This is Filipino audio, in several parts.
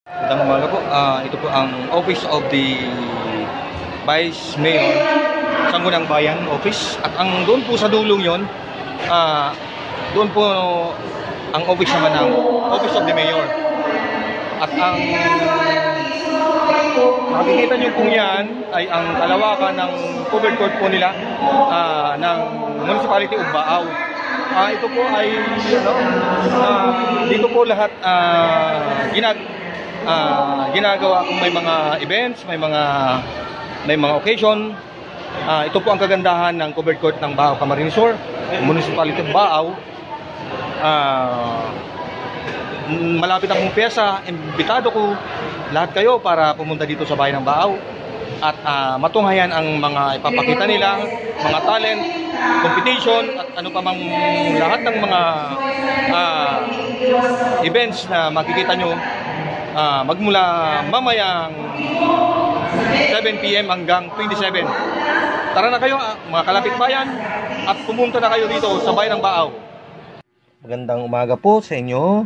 Magandang umaga po. Ito po ang Office of the Vice Mayor, Sangguniang Bayan Office. At ang doon po sa dulong yon, doon po ang office naman ng Office of the Mayor. At ang makikita nyo po yan ay ang kalawakan ng covered court po nila ng Municipality of Baaw. Ito po ay dito po lahat ginagawa kung may mga events, may mga occasion. Ito po ang kagandahan ng covered court ng Baaw Camarines Sur, Municipality of Baaw. Malapit akong pyesa, imbitado ko lahat kayo para pumunta dito sa bayan ng Baaw at matunghayan ang mga ipapakita nila, mga talent, competition at ano pa mang lahat ng mga events na makikita nyo magmula mamayang 7 PM hanggang 27. Tara na kayo mga kalapit bayan at pumunta na kayo dito sa bayan ng Baaw. Magandang umaga po sa inyo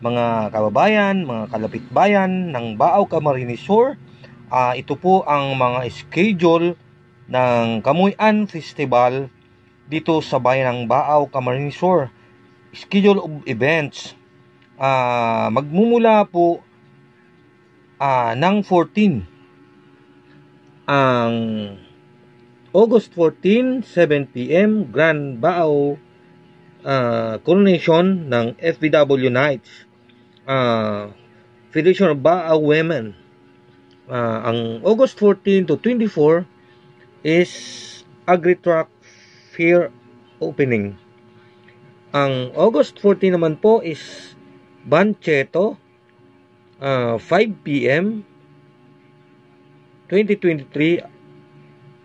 mga kababayan, mga kalapit bayan ng Baaw Camarines Sur. Ito po ang mga schedule ng Kamuy-an Festival dito sa bayan ng Baaw Camarines Sur. Schedule of events magmumula po ng 14 ang August 14, 7 PM Grand Baaw coronation ng FBW Knights, Federation of Baaw Women. Ang August 14 to 24 is Agri-Truck Fair opening. Ang August 14 naman po is Bancheto, 5 PM 2023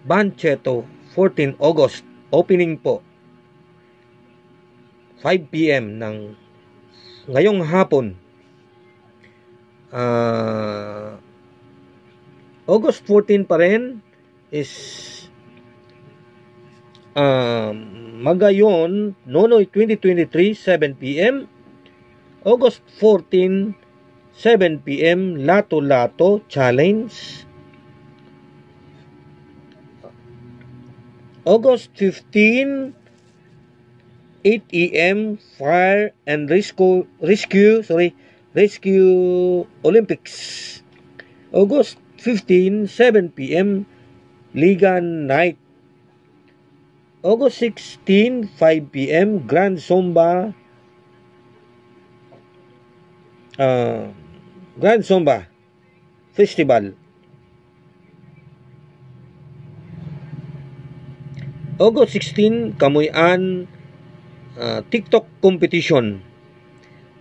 Bancheto 14 August opening po 5 PM ng ngayong hapon. August 14 pa rin is Magayon Nonoy 2023 7 PM. August 14 7 PM Lato Lato Challenge. August 15 8 AM Fire and Rescue Olympics. August 15 7 PM Ligan Night. August 16 5 PM Grand Zumba Festival. August 16 Kamuy-an TikTok competition.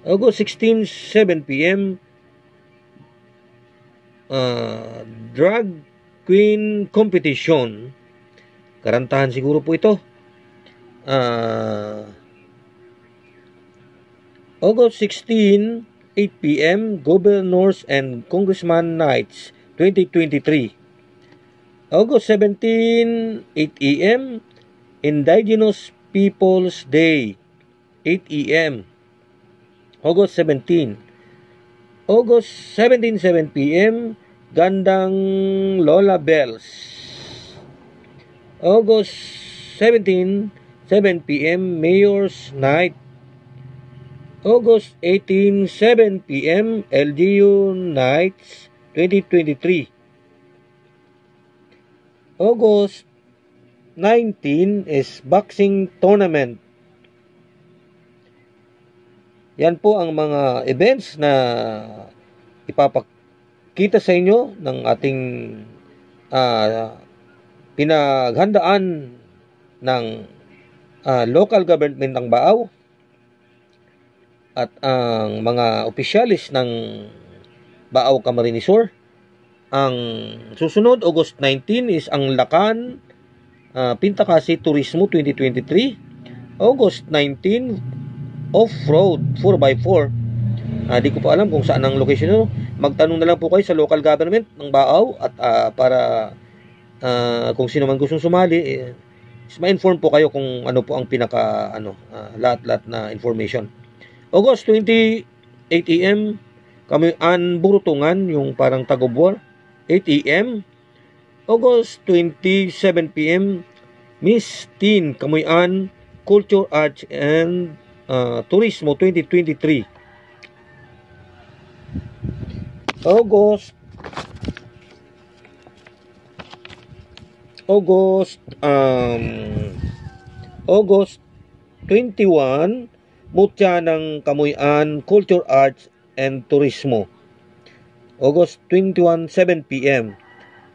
August 16 7 PM Drag Queen competition. Karantahan siguro po ito. August 16 8 PM Governors and Congressman Nights 2023. August 17 8 AM Indigenous Peoples Day 8 AM. August 17 7 PM Gandang Lola Bells. August 17 7 PM Mayor's Night. August 18 7 PM LGU Nights 2023. August 19 is boxing tournament. Yan po ang mga events na ipapakita sa inyo ng ating pinaghandaan ng local government ng Baaw at ang mga opisyalis ng Baaw Camarines Sur. Ang susunod, August 19 is ang Lakan Pintakasi Turismo 2023. August 19 Off-Road 4x4. Di ko pa alam kung saan ang location nyo. Magtanong na lang po kayo sa local government ng Baaw at para kung sino man gustong sumali, ma-inform po kayo kung ano po ang lahat-lahat na information. August 20, 8 AM Kamuyan Burutungan, yung parang tag-of-war, 8 a.m. August 20, 7 p.m. Miss Teen Kamuyan Culture, Arts and Turismo 2023. August 21, Mutya ng Kamuyan Culture, Arts and Turismo. August 21, 7 p.m.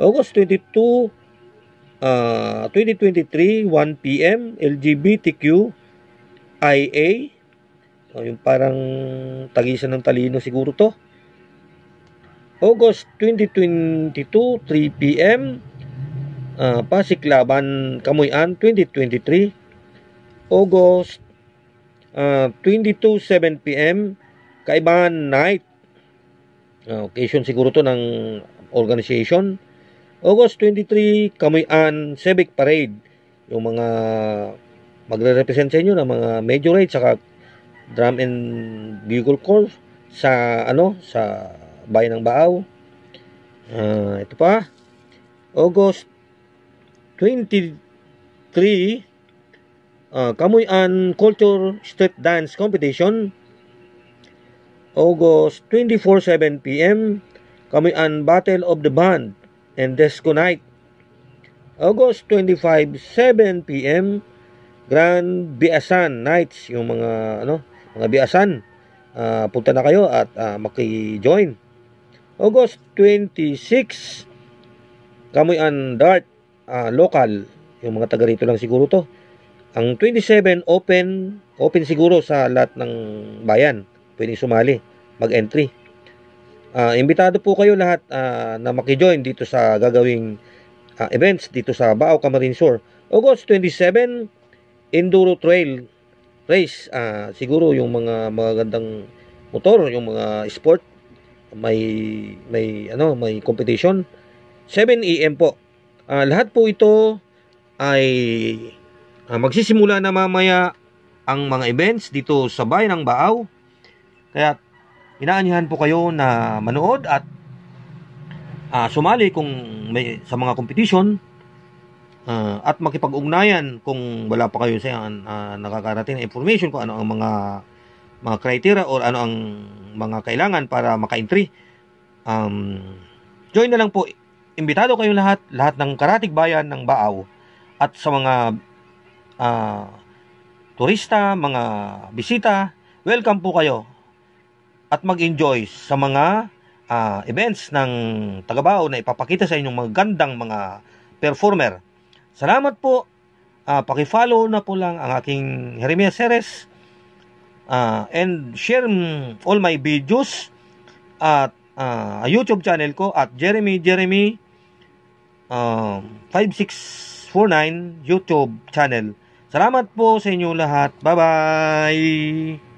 August 22, 2023, 1 p.m. LGBTQ IA. Yung parang tagisan ng talino siguro to. August 2022, 3 p.m. Pasiklaban Kamuyan 2023. August 22, 7 p.m. Kaibahan Night. Occasion siguro to ng organization. August 23, Kamuyan Civic Parade. Yung mga magre-represent sa inyo ng mga majorate saka drum and bugle corps sa sa bayan ng Baaw. Ito pa. August 23, Kamuyan Culture Street Dance Competition. August 24, 7 p.m. Kamuyan Battle of the Band and Disco Night. August 25, 7 p.m. Grand Biasan Nights, yung mga mga biasan. Punta na kayo at maki-join. August 26, Kamuyan Dart local, yung mga taga rito lang siguro to. Ang 27 open siguro sa lahat ng bayan. Pwedeng sumali, mag-entry. Imbitado po kayo lahat na maki-join dito sa gagawing events dito sa Baaw Camarinesor. August 27, Enduro Trail Race. Siguro yung mga magagandang motor, yung mga sport, may competition. 7 a.m. po. Lahat po ito ay magsisimula na mamaya ang mga events dito sa bayan ng Baaw. Kaya inaanyahan po kayo na manood at sumali kung may sa mga competition at makipag-ugnayan kung wala pa kayo sa nakakarating na information kung ano ang mga criteria or ano ang mga kailangan para maka-entry. Join na lang po. Imbitado kayo lahat ng karatig bayan ng Baaw at sa mga turista, mga bisita, welcome po kayo at mag-enjoy sa mga events ng Taga-Baaw na ipapakita sa inyong magandang mga performer. Salamat po. Paki-follow na po lang ang aking Jeremias Ceres and share all my videos at YouTube channel ko at Jeremy 5649 YouTube channel. Salamat po sa inyo lahat. Bye-bye!